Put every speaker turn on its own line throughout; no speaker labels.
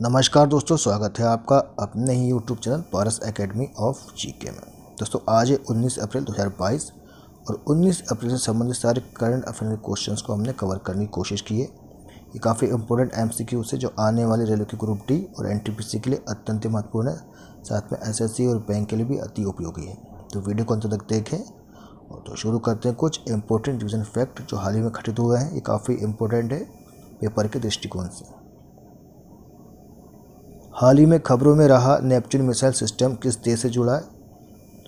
नमस्कार दोस्तों, स्वागत है आपका अपने ही YouTube channel Paras academy of GK में। दोस्तों आज है 19 अप्रैल 2022 और 19 अप्रैल से संबंधित सारे करंट अफेयर के क्वेश्चंस को हमने कवर करने की कोशिश की है। ये काफ़ी इंपॉर्टेंट एमसीक्यू से जो आने वाले रेलवे की ग्रुप डी और एनटीपीसी के लिए अत्यंत महत्वपूर्ण है, साथ में एसएससी और बैंक के लिए भी अति उपयोगी है। तो वीडियो को अंत तक देखें। और तो शुरू करते हैं कुछ इंपॉर्टेंट रिवीजन फैक्ट जो हाल ही में घटित हुए हैं। ये काफ़ी इंपॉर्टेंट है पेपर के दृष्टिकोण से। हाल ही में खबरों में रहा नेपच्यून मिसाइल सिस्टम किस देश से जुड़ा है?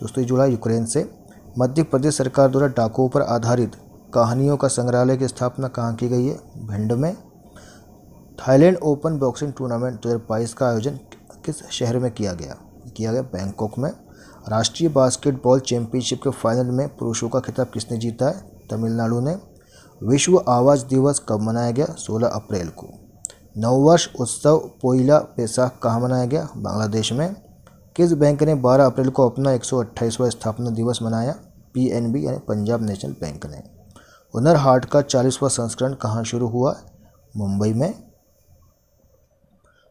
दोस्तों ये जुड़ा है यूक्रेन से। मध्य प्रदेश सरकार द्वारा डाकुओं पर आधारित कहानियों का संग्रहालय की स्थापना कहाँ की गई है? भिंड में। थाईलैंड ओपन बॉक्सिंग टूर्नामेंट 2022 का आयोजन किस शहर में किया गया बैंकॉक में। राष्ट्रीय बास्केटबॉल चैंपियनशिप के फाइनल में पुरुषों का खिताब किसने जीता है? तमिलनाडु ने। विश्व आवाज़ दिवस कब मनाया गया? 16 अप्रैल को। नववर्ष उत्सव पोइला बैसाख कहाँ मनाया गया? बांग्लादेश में। किस बैंक ने 12 अप्रैल को अपना 128वां स्थापना दिवस मनाया? पीएनबी यानी पंजाब नेशनल बैंक ने। हुनर हाट का 40वां संस्करण कहाँ शुरू हुआ? मुंबई में।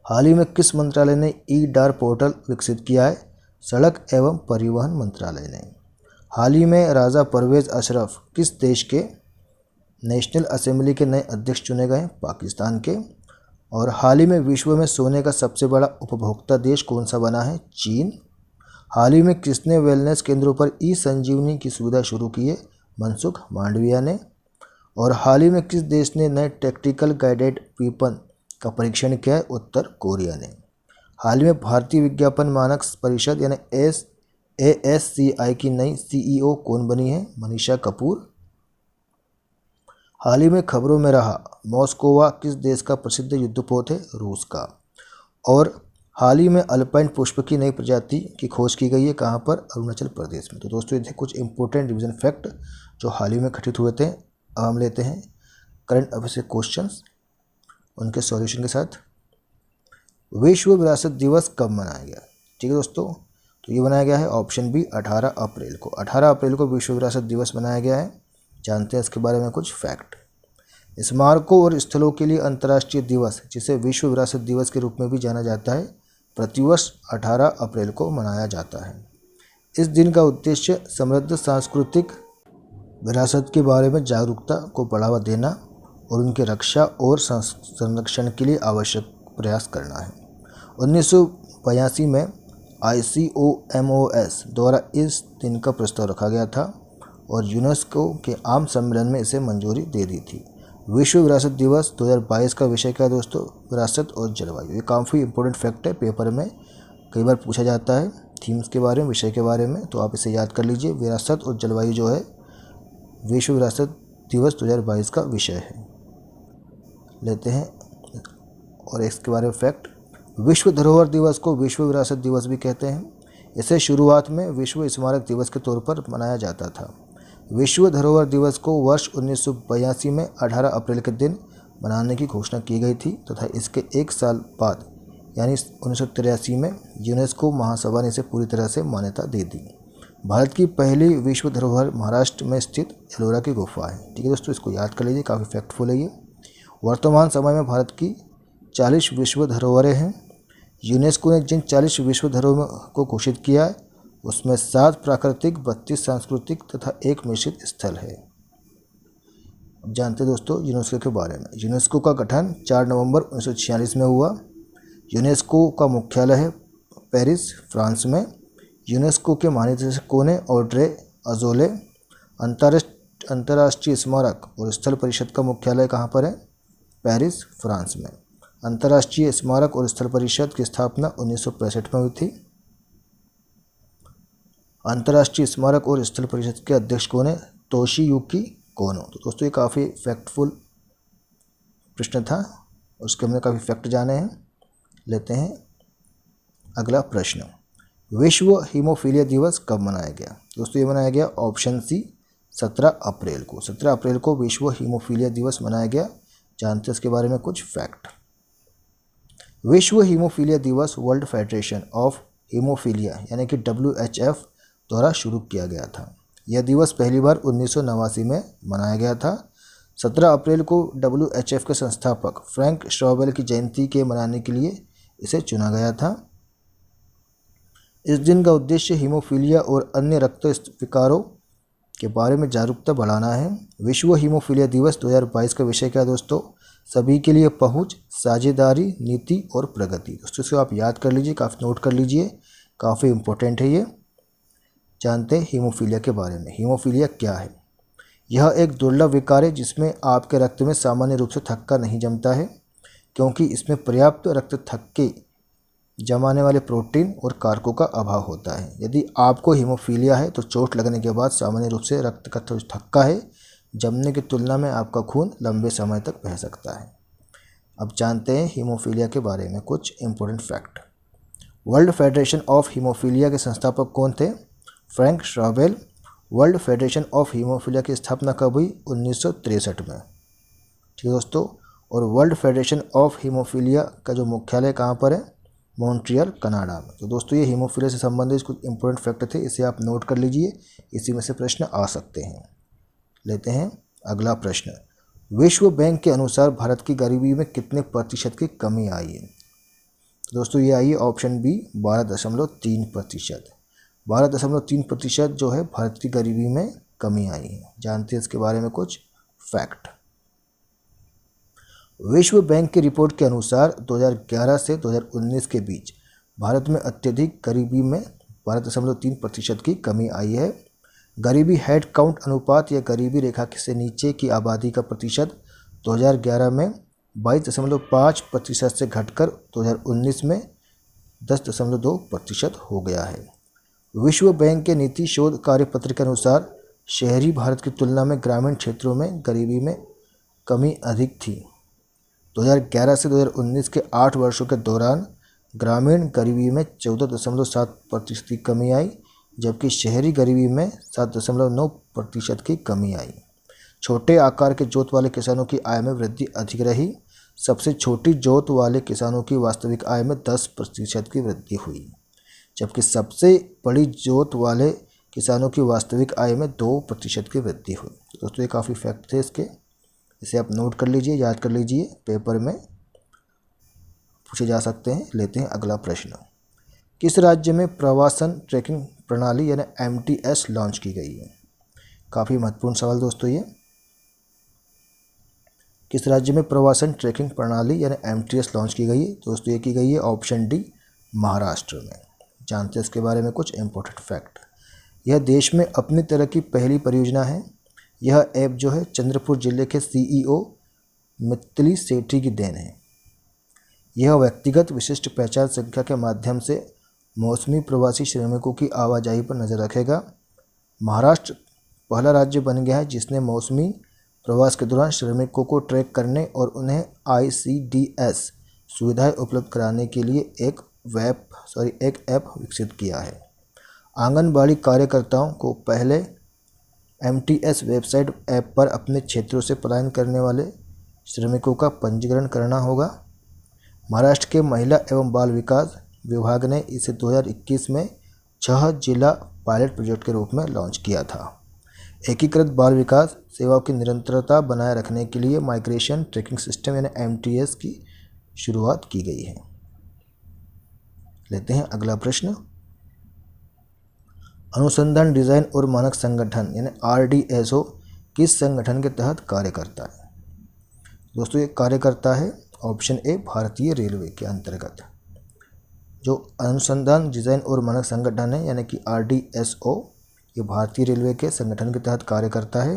हाल ही में किस मंत्रालय ने ई डार पोर्टल विकसित किया है? सड़क एवं परिवहन मंत्रालय ने। हाल ही में राजा परवेज अशरफ किस देश के नेशनल असेंबली के नए अध्यक्ष चुने गए? पाकिस्तान के। और हाल ही में विश्व में सोने का सबसे बड़ा उपभोक्ता देश कौन सा बना है? चीन। हाल ही में किसने वेलनेस केंद्रों पर ई संजीवनी की सुविधा शुरू की है? मनसुख मांडविया ने। और हाल ही में किस देश ने नए टैक्टिकल गाइडेड वेपन का परीक्षण किया है? उत्तर कोरिया ने। हाल ही में भारतीय विज्ञापन मानक परिषद यानी ASCI की नई CEO कौन बनी है? मनीषा कपूर। हाल ही में खबरों में रहा मॉस्कोवा किस देश का प्रसिद्ध युद्धपोत है? रूस का। और हाल ही में अल्पाइन पुष्प की नई प्रजाति की खोज की गई है कहाँ पर? अरुणाचल प्रदेश में। तो दोस्तों ये थे कुछ इंपॉर्टेंट रिवीजन फैक्ट जो हाल ही में घटित हुए थे। अब हम लेते हैं करंट अफेयर से क्वेश्चंस उनके सॉल्यूशन के साथ। विश्व विरासत दिवस कब मनाया गया? ठीक है दोस्तों, तो ये बनाया गया है ऑप्शन बी 18 अप्रैल को। 18 अप्रैल को विश्व विरासत दिवस मनाया गया है। जानते हैं इसके बारे में कुछ फैक्ट। स्मारकों और स्थलों के लिए अंतर्राष्ट्रीय दिवस, जिसे विश्व विरासत दिवस के रूप में भी जाना जाता है, प्रतिवर्ष 18 अप्रैल को मनाया जाता है। इस दिन का उद्देश्य समृद्ध सांस्कृतिक विरासत के बारे में जागरूकता को बढ़ावा देना और उनकी रक्षा और संरक्षण के लिए आवश्यक प्रयास करना है। 1982 में ICOMOS द्वारा इस दिन का प्रस्ताव रखा गया था और यूनेस्को के आम सम्मेलन में इसे मंजूरी दे दी थी। विश्व विरासत दिवस 2022 का विषय क्या है दोस्तों? विरासत और जलवायु। ये काफ़ी इंपॉर्टेंट फैक्ट है, पेपर में कई बार पूछा जाता है थीम्स के बारे में, विषय के बारे में, तो आप इसे याद कर लीजिए। विरासत और जलवायु जो है विश्व विरासत दिवस 2022 का विषय है। लेते हैं और इसके बारे में फैक्ट। विश्व धरोहर दिवस को विश्व विरासत दिवस भी कहते हैं। इसे शुरुआत में विश्व स्मारक दिवस के तौर पर मनाया जाता था। विश्व धरोहर दिवस को वर्ष 1982 में 18 अप्रैल के दिन मनाने की घोषणा की गई थी तथा इसके एक साल बाद यानी 1983 में यूनेस्को महासभा ने इसे पूरी तरह से मान्यता दे दी। भारत की पहली विश्व धरोहर महाराष्ट्र में स्थित एलोरा की गुफा है। ठीक है दोस्तों, इसको याद कर लीजिए, काफ़ी फैक्टफुल है ये। वर्तमान समय में भारत की 40 विश्व धरोहरें हैं। यूनेस्को ने जिन 40 विश्व धरोहरों को घोषित किया है उसमें 7 प्राकृतिक, 32 सांस्कृतिक तथा 1 मिश्रित स्थल है। अब जानते हैं दोस्तों यूनेस्को के बारे में। यूनेस्को का गठन 4 नवंबर 1946 में हुआ। यूनेस्को का मुख्यालय है पेरिस, फ्रांस में। यूनेस्को के महानिदेशक कौन है? Audrey Azoulay. अंतर्राष्ट्रीय स्मारक और स्थल परिषद का मुख्यालय कहाँ पर है? पेरिस, फ्रांस में। अंतर्राष्ट्रीय स्मारक और स्थल परिषद की स्थापना 1965 में हुई थी। अंतर्राष्ट्रीय स्मारक और स्थल परिषद के अध्यक्ष कौन है? तोशियुकी कोनो। तो दोस्तों ये काफ़ी फैक्टफुल प्रश्न था, उसके हमने काफ़ी फैक्ट जाने हैं। लेते हैं अगला प्रश्न। विश्व हीमोफीलिया दिवस कब मनाया गया? दोस्तों ये मनाया गया ऑप्शन सी 17 अप्रैल को। 17 अप्रैल को विश्व हीमोफीलिया दिवस मनाया गया। जानते हैं इसके बारे में कुछ फैक्ट। विश्व हीमोफीलिया दिवस वर्ल्ड फेडरेशन ऑफ हीमोफीलिया यानी कि WHF द्वारा शुरू किया गया था। यह दिवस पहली बार 1989 में मनाया गया था। 17 अप्रैल को WHF के संस्थापक फ्रैंक श्रॉबेल की जयंती के मनाने के लिए इसे चुना गया था। इस दिन का उद्देश्य हीमोफीलिया और अन्य रक्त विकारों के बारे में जागरूकता बढ़ाना है। विश्व हीमोफीलिया दिवस 2022 का विषय क्या है दोस्तों? सभी के लिए पहुंच, साझेदारी, नीति और प्रगति। दोस्तों इसको आप याद कर लीजिए, काफ़ी नोट कर लीजिए, काफ़ी इम्पोर्टेंट है ये। जानते हैं हीमोफीलिया के बारे में। हीमोफीलिया क्या है? यह एक दुर्लभ विकार है जिसमें आपके रक्त में सामान्य रूप से थक्का नहीं जमता है, क्योंकि इसमें पर्याप्त रक्त थक्के जमाने वाले प्रोटीन और कारकों का अभाव होता है। यदि आपको हीमोफीलिया है तो चोट लगने के बाद सामान्य रूप से रक्त का थक्का है जमने की तुलना में आपका खून लंबे समय तक बह सकता है। अब जानते हैं हीमोफीलिया के बारे में कुछ important fact. World federation of haemophilia के संस्थापक कौन थे? Frank Schnabel. World federation of haemophilia की स्थापना कब हुई? 1963 में। ठीक है दोस्तों। और वर्ल्ड फेडरेशन ऑफ हीमोफीलिया का जो मुख्यालय कहाँ पर है? मॉन्ट्रियल, कनाडा में। तो दोस्तों ये हीमोफीलिया से संबंधित कुछ इंपॉर्टेंट फैक्ट थे, इसे आप नोट कर लीजिए, इसी में से प्रश्न आ सकते हैं। लेते हैं अगला प्रश्न। विश्व बैंक के अनुसार भारत की गरीबी में कितने प्रतिशत की कमी आई है? तो दोस्तों ये आई है ऑप्शन बी 12.3%। 12.3% जो है भारत की गरीबी में कमी आई है। जानते हैं इसके बारे में कुछ फैक्ट। विश्व बैंक की रिपोर्ट के अनुसार 2011 से 2019 के बीच भारत में अत्यधिक गरीबी में 12.3% की कमी आई है। गरीबी हेड काउंट अनुपात या गरीबी रेखा से नीचे की आबादी का प्रतिशत 2011 में 22.5% से घटकर 2019 में 10.2% हो गया है। विश्व बैंक के नीति शोध कार्यपत्र के अनुसार शहरी भारत की तुलना में ग्रामीण क्षेत्रों में गरीबी में कमी अधिक थी। 2011 से 2019 के 8 वर्षों के दौरान ग्रामीण गरीबी में 14.7% की कमी आई, जबकि शहरी गरीबी में 7.9% की कमी आई। छोटे आकार के जोत वाले किसानों की आय में वृद्धि अधिक रही। सबसे छोटी जोत वाले किसानों की वास्तविक आय में 10% की वृद्धि हुई, जबकि सबसे बड़ी जोत वाले किसानों की वास्तविक आय में 2% की वृद्धि हुई। दोस्तों ये काफ़ी फैक्ट थे इसके, इसे आप नोट कर लीजिए, याद कर लीजिए, पेपर में पूछे जा सकते हैं। लेते हैं अगला प्रश्न। किस राज्य में प्रवासन ट्रैकिंग प्रणाली यानी MTS लॉन्च की गई है? काफ़ी महत्वपूर्ण सवाल दोस्तों ये। किस राज्य में प्रवासन ट्रैकिंग प्रणाली यानी MTS लॉन्च की गई है? दोस्तों ये की गई है ऑप्शन डी महाराष्ट्र में। जानते हैं इसके बारे में कुछ इंपॉर्टेंट फैक्ट। यह देश में अपनी तरह की पहली परियोजना है। यह ऐप जो है चंद्रपुर जिले के CEO मित्तली सेठी की देन है। यह व्यक्तिगत विशिष्ट पहचान संख्या के माध्यम से मौसमी प्रवासी श्रमिकों की आवाजाही पर नज़र रखेगा। महाराष्ट्र पहला राज्य बन गया है जिसने मौसमी प्रवास के दौरान श्रमिकों को ट्रैक करने और उन्हें ICDS सुविधाएं उपलब्ध कराने के लिए एक ऐप विकसित किया है। आंगनबाड़ी कार्यकर्ताओं को पहले MTS वेबसाइट ऐप पर अपने क्षेत्रों से पलायन करने वाले श्रमिकों का पंजीकरण करना होगा। महाराष्ट्र के महिला एवं बाल विकास विभाग ने इसे 2021 में 6 जिला पायलट प्रोजेक्ट के रूप में लॉन्च किया था। एकीकृत बाल विकास सेवाओं की निरंतरता बनाए रखने के लिए माइग्रेशन ट्रैकिंग सिस्टम यानी MTS की शुरुआत की गई है। लेते हैं अगला प्रश्न। अनुसंधान डिज़ाइन और मानक संगठन यानी RDSO किस संगठन के तहत कार्य करता है? दोस्तों ये कार्य करता है ऑप्शन ए भारतीय रेलवे के अंतर्गत। जो अनुसंधान डिज़ाइन और मानक संगठन है यानी कि RDSO ये भारतीय रेलवे के संगठन के तहत कार्य करता है।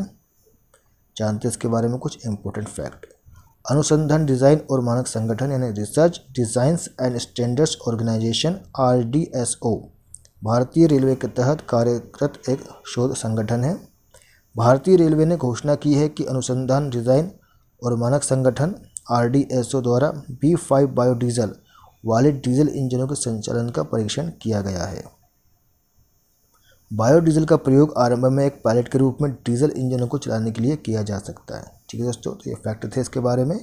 जानते हैं इसके बारे में कुछ इंपॉर्टेंट फैक्ट। अनुसंधान डिज़ाइन और मानक संगठन यानी research designs and standards organisation RDSO भारतीय रेलवे के तहत कार्यरत एक शोध संगठन है। भारतीय रेलवे ने घोषणा की है कि अनुसंधान डिज़ाइन और मानक संगठन RDSO द्वारा B5 बायोडीजल वाले डीजल इंजनों के संचालन का परीक्षण किया गया है। बायोडीजल का प्रयोग आरंभ में एक पायलट के रूप में डीजल इंजनों को चलाने के लिए किया जा सकता है। ठीक है दोस्तों, तो ये फैक्ट थे इसके बारे में।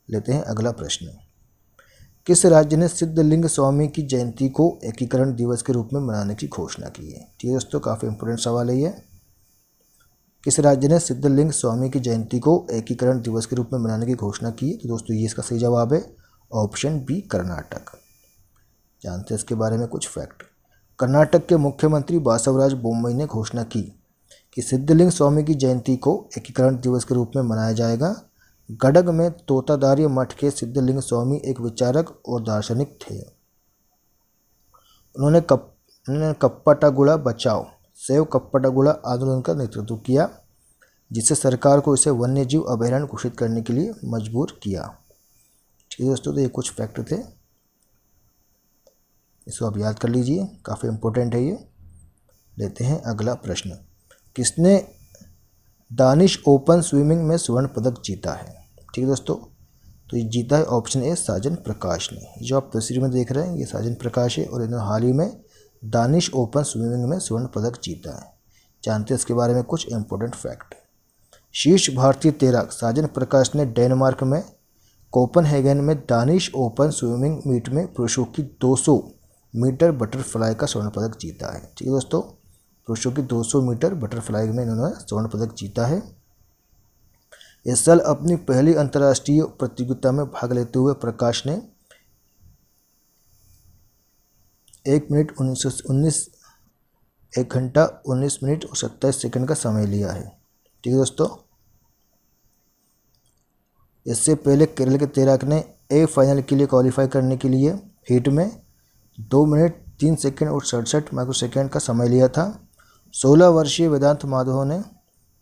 लेते हैं अगला प्रश्न। किस राज्य ने सिद्धलिंग स्वामी की जयंती को एकीकरण दिवस के रूप में मनाने की घोषणा की है? ठीक है दोस्तों, काफ़ी इंपॉर्टेंट सवाल है ये। किस राज्य ने सिद्धलिंग स्वामी की जयंती को एकीकरण दिवस के रूप में मनाने की घोषणा की है? तो दोस्तों ये इसका सही जवाब है ऑप्शन बी कर्नाटक। जानते हैं इसके बारे में कुछ फैक्ट। कर्नाटक के मुख्यमंत्री बासवराज बोम्मई ने घोषणा की कि सिद्धलिंग स्वामी की जयंती को एकीकरण दिवस के रूप में मनाया जाएगा। गडग में तोतादारी मठ के सिद्धलिंग स्वामी एक विचारक और दार्शनिक थे। उन्होंने कप्पाटागुड़ा बचाओ सेव कप्पाटागुड़ा आंदोलन का नेतृत्व किया, जिससे सरकार को इसे वन्यजीव अभयारण्य घोषित करने के लिए मजबूर किया। ठीक है दोस्तों, तो ये कुछ फैक्ट थे, इसको आप याद कर लीजिए, काफ़ी इम्पोर्टेंट है ये। लेते हैं अगला प्रश्न। किसने दानिश ओपन स्विमिंग में स्वर्ण पदक जीता है? ठीक है दोस्तों, तो ये जीता है ऑप्शन ए साजन प्रकाश ने। जो आप तस्वीर में देख रहे हैं ये साजन प्रकाश है और इन्होंने हाल ही में दानिश ओपन स्विमिंग में स्वर्ण पदक जीता है। जानते हैं इसके बारे में कुछ इंपॉर्टेंट फैक्ट। शीर्ष भारतीय तैराक साजन प्रकाश ने डेनमार्क में कोपनहेगन में दानिश ओपन स्विमिंग मीट में पुरुषों की 200 मीटर बटरफ्लाई का स्वर्ण पदक जीता है। ठीक है दोस्तों, पुरुषों की 200 मीटर बटरफ्लाई में इन्होंने स्वर्ण पदक जीता है। इस साल अपनी पहली अंतर्राष्ट्रीय प्रतियोगिता में भाग लेते हुए प्रकाश ने 1 घंटा 19 मिनट और 27 सेकंड का समय लिया है। ठीक है दोस्तों, इससे पहले केरल के तैराक ने ए फाइनल के लिए क्वालिफाई करने के लिए हीट में 2 मिनट 3 सेकंड और 67 माइक्रोसेकंड का समय लिया था। 16 वर्षीय वेदांत माधव ने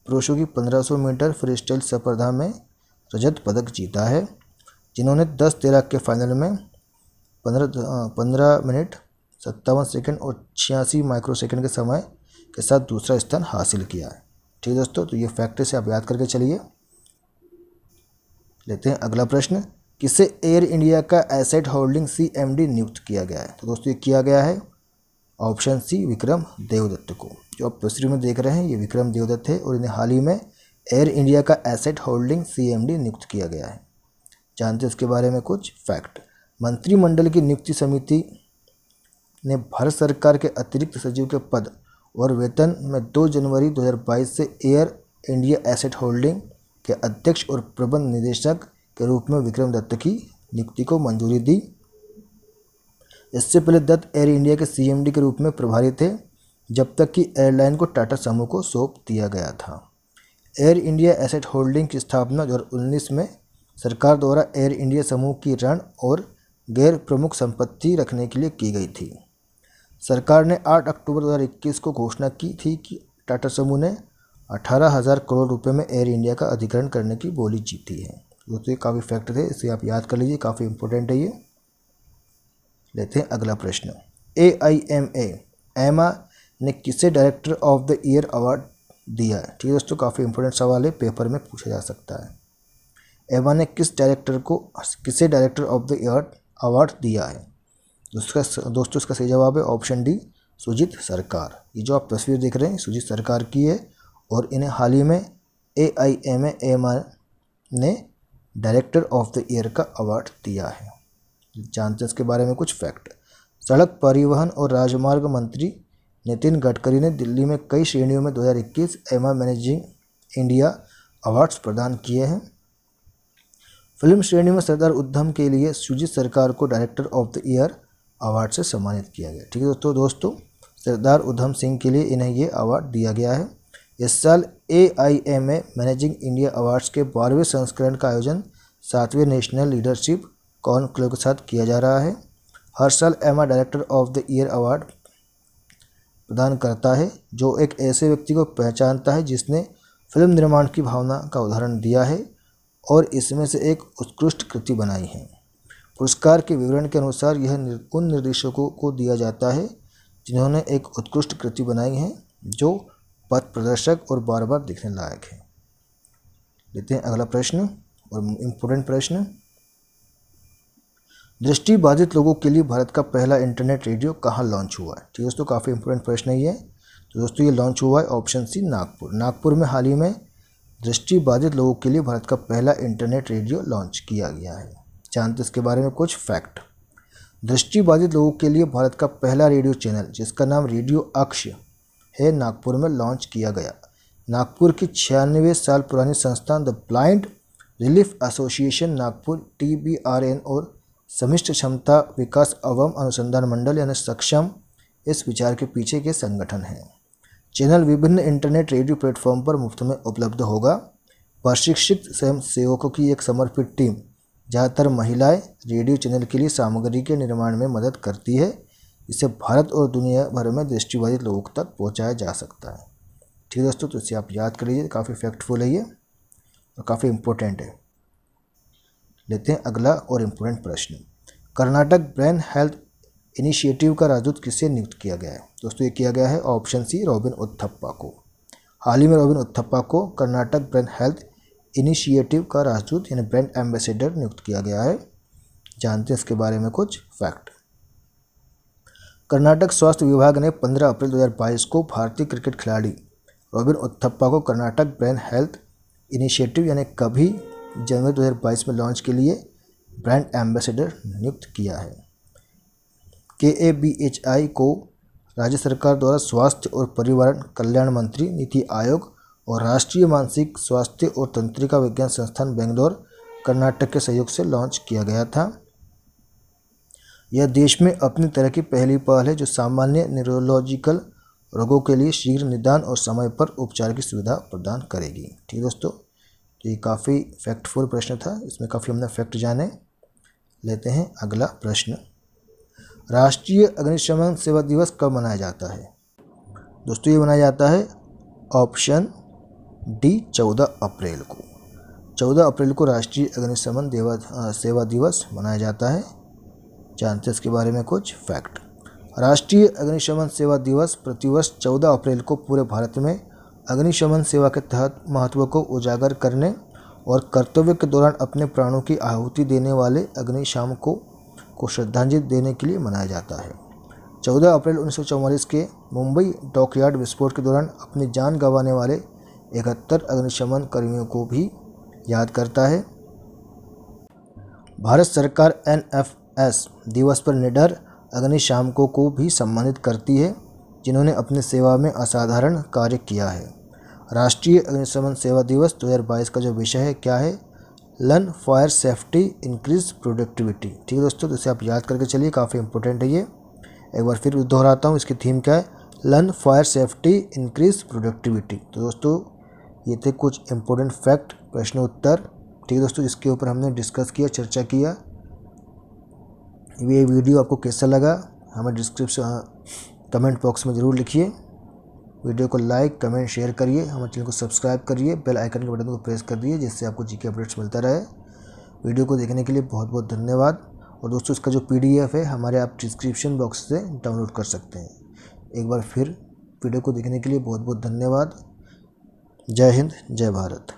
पुरुषों की 1500 मीटर फ्रीस्टाइल स्पर्धा में रजत पदक जीता है, जिन्होंने 10 तैराक के फाइनल में 15 मिनट 57 सेकंड और 86 माइक्रोसेकंड के समय के साथ दूसरा स्थान हासिल किया है। ठीक है दोस्तों, तो ये फैक्ट से आप याद करके चलिए। लेते हैं अगला प्रश्न। किसे एयर इंडिया का एसेट होल्डिंग CMD नियुक्त किया गया है? तो दोस्तों ये किया गया है ऑप्शन सी विक्रम देवदत्त को। जो आप तस्वीर में देख रहे हैं ये विक्रम देवदत्त है और इन्हें हाल ही में एयर इंडिया का एसेट होल्डिंग CMD नियुक्त किया गया है। जानते हैं इसके बारे में कुछ फैक्ट। मंत्रिमंडल की नियुक्ति समिति ने भारत सरकार के अतिरिक्त सचिव के पद और वेतन में 2 जनवरी 2022 से एयर इंडिया एसेट होल्डिंग के अध्यक्ष और प्रबंध निदेशक के रूप में विक्रम दत्त की नियुक्ति को मंजूरी दी। इससे पहले दत्त एयर इंडिया के CMD के रूप में प्रभारी थे, जब तक कि एयरलाइन को टाटा समूह को सौंप दिया गया था। एयर इंडिया एसेट होल्डिंग की स्थापना 2019 में सरकार द्वारा एयर इंडिया समूह की ऋण और गैर प्रमुख संपत्ति रखने के लिए की गई थी। सरकार ने 8 अक्टूबर 2021 को घोषणा की थी कि टाटा समूह ने 18,000 करोड़ रुपए में एयर इंडिया का अधिग्रहण करने की बोली जीती है। तो ये काफ़ी फैक्ट थे, इसे आप याद कर लीजिए, काफ़ी इंपॉर्टेंट है ये। लेते हैं अगला प्रश्न। एमा ने किसे director of the year award दिया है? ठीक है दोस्तों, काफ़ी इंपॉर्टेंट सवाल है, पेपर में पूछा जा सकता है। एमा ने किसे director of the year award दिया है? दोस्तों इसका सही जवाब है ऑप्शन डी सुजीत सरकार। ये जो आप तस्वीर देख रहे हैं सुजीत सरकार की है और इन्हें हाल ही में AIMA ने डायरेक्टर ऑफ द ईयर का अवार्ड दिया है। जानते हैं इसके बारे में कुछ फैक्ट। सड़क परिवहन और राजमार्ग मंत्री नितिन गडकरी ने दिल्ली में कई श्रेणियों में 2021 एमा मैनेजिंग इंडिया अवार्ड्स प्रदान किए हैं। फिल्म श्रेणी में सरदार उधम के लिए सुजीत सरकार को director of the year award से सम्मानित किया गया। ठीक है दोस्तों, सरदार उधम सिंह के लिए इन्हें ये अवार्ड दिया गया है। इस साल AIMA मैनेजिंग इंडिया अवार्ड्स के 12वें संस्करण का आयोजन 7वें नेशनल लीडरशिप कॉन्क्लेव के साथ किया जा रहा है। हर साल एमा director of the year award प्रदान करता है, जो एक ऐसे व्यक्ति को पहचानता है जिसने फिल्म निर्माण की भावना का उदाहरण दिया है और इसमें से एक उत्कृष्ट कृति बनाई है। पुरस्कार के विवरण के अनुसार यह उन निर्देशकों को दिया जाता है जिन्होंने एक उत्कृष्ट कृति बनाई है जो पथ प्रदर्शक और बार बार दिखने लायक है। लेते हैं अगला प्रश्न और इम्पोर्टेंट प्रश्न। दृष्टिबाधित लोगों के लिए भारत का पहला इंटरनेट रेडियो कहाँ लॉन्च हुआ है? ठीक है दोस्तों, काफ़ी इंपॉर्टेंट प्रश्न है ये। तो दोस्तों ये लॉन्च हुआ है ऑप्शन सी नागपुर। नागपुर में हाल ही में दृष्टिबाधित लोगों के लिए भारत का पहला इंटरनेट रेडियो लॉन्च किया गया है। जानते इसके बारे में कुछ फैक्ट। दृष्टिबाधित लोगों के लिए भारत का पहला रेडियो चैनल जिसका नाम रेडियो अक्ष है नागपुर में लॉन्च किया गया। नागपुर की 96 साल पुरानी संस्थान the blind relief association Nagpur TBRN और समिष्ट क्षमता विकास एवं अनुसंधान मंडल यानी सक्षम इस विचार के पीछे के संगठन हैं। चैनल विभिन्न इंटरनेट रेडियो प्लेटफॉर्म पर मुफ्त में उपलब्ध होगा। प्रशिक्षित स्वयंसेवकों की एक समर्पित टीम, ज़्यादातर महिलाएं, रेडियो चैनल के लिए सामग्री के निर्माण में मदद करती है। इसे भारत और दुनिया भर में दृष्टिबाधित लोगों तक पहुंचाया जा सकता है। ठीक है दोस्तों, तो इसे आप याद कर लीजिए, काफ़ी फैक्टफुल है ये और काफ़ी इम्पोर्टेंट है। लेते हैं अगला और इम्पोर्टेंट प्रश्न। कर्नाटक ब्रेन हेल्थ इनिशिएटिव का राजदूत किसे नियुक्त किया गया है? दोस्तों ये किया गया है ऑप्शन सी रॉबिन उथप्पा को। हाल ही में रॉबिन उथप्पा को कर्नाटक ब्रेन हेल्थ इनिशिएटिव का राजदूत यानी ब्रांड एम्बेसडर नियुक्त किया गया है। जानते हैं इसके बारे में कुछ फैक्ट। कर्नाटक स्वास्थ्य विभाग ने 15 अप्रैल 2022 को भारतीय क्रिकेट खिलाड़ी रॉबिन उथप्पा को कर्नाटक ब्रेन हेल्थ इनिशिएटिव यानी कभी जनवरी 2022 में लॉन्च के लिए ब्रांड एम्बेसडर नियुक्त किया है। KABHI को राज्य सरकार द्वारा स्वास्थ्य और परिवार कल्याण मंत्री, नीति आयोग और राष्ट्रीय मानसिक स्वास्थ्य और तंत्रिका विज्ञान संस्थान बेंगलोर, कर्नाटक के सहयोग से लॉन्च किया गया था। यह देश में अपनी तरह की पहली पहल है जो सामान्य न्यूरोलॉजिकल रोगों के लिए शीघ्र निदान और समय पर उपचार की सुविधा प्रदान करेगी। ठीक है दोस्तों, तो ये काफ़ी फैक्टफुल प्रश्न था, इसमें काफ़ी हमने फैक्ट जाने। लेते हैं अगला प्रश्न। राष्ट्रीय अग्निशमन सेवा दिवस कब मनाया जाता है? दोस्तों ये मनाया जाता है ऑप्शन डी 14 अप्रैल को। 14 अप्रैल को राष्ट्रीय अग्निशमन सेवा दिवस मनाया जाता है। जानते हैं इसके बारे में कुछ फैक्ट। राष्ट्रीय अग्निशमन सेवा दिवस प्रतिवर्ष 14 अप्रैल को पूरे भारत में अग्निशमन सेवा के तहत महत्व को उजागर करने और कर्तव्य के दौरान अपने प्राणों की आहुति देने वाले अग्निशामकों को श्रद्धांजलि देने के लिए मनाया जाता है। 14 अप्रैल 1944 के मुंबई डॉकयार्ड विस्फोट के दौरान अपनी जान गंवाने वाले 71 अग्निशमन कर्मियों को भी याद करता है। भारत सरकार NFS दिवस पर निडर अग्निशामकों को भी सम्मानित करती है जिन्होंने अपनी सेवा में असाधारण कार्य किया है। राष्ट्रीय अग्निशमन सेवा दिवस 2022 का जो विषय है क्या है? Learn fire safety increase productivity. ठीक है दोस्तों, तो इसे आप याद करके चलिए, काफ़ी इंपॉर्टेंट है ये। एक बार फिर दोहराता हूँ, इसकी थीम क्या है? Learn fire safety increase productivity. तो दोस्तों ये थे कुछ इंपॉर्टेंट फैक्ट, प्रश्न उत्तर। ठीक है दोस्तों, जिसके ऊपर हमने डिस्कस किया, चर्चा किया। ये वीडियो आपको कैसा लगा हमें डिस्क्रिप्शन कमेंट बॉक्स में ज़रूर लिखिए। वीडियो को लाइक, कमेंट, शेयर करिए। हमारे चैनल को सब्सक्राइब करिए, बेल आइकन के बटन को प्रेस कर दिए जिससे आपको जीके अपडेट्स मिलता रहे। वीडियो को देखने के लिए बहुत बहुत धन्यवाद। और दोस्तों इसका जो PDF है हमारे आप डिस्क्रिप्शन बॉक्स से डाउनलोड कर सकते हैं। एक बार फिर वीडियो को देखने के लिए बहुत बहुत धन्यवाद। जय हिंद, जय भारत।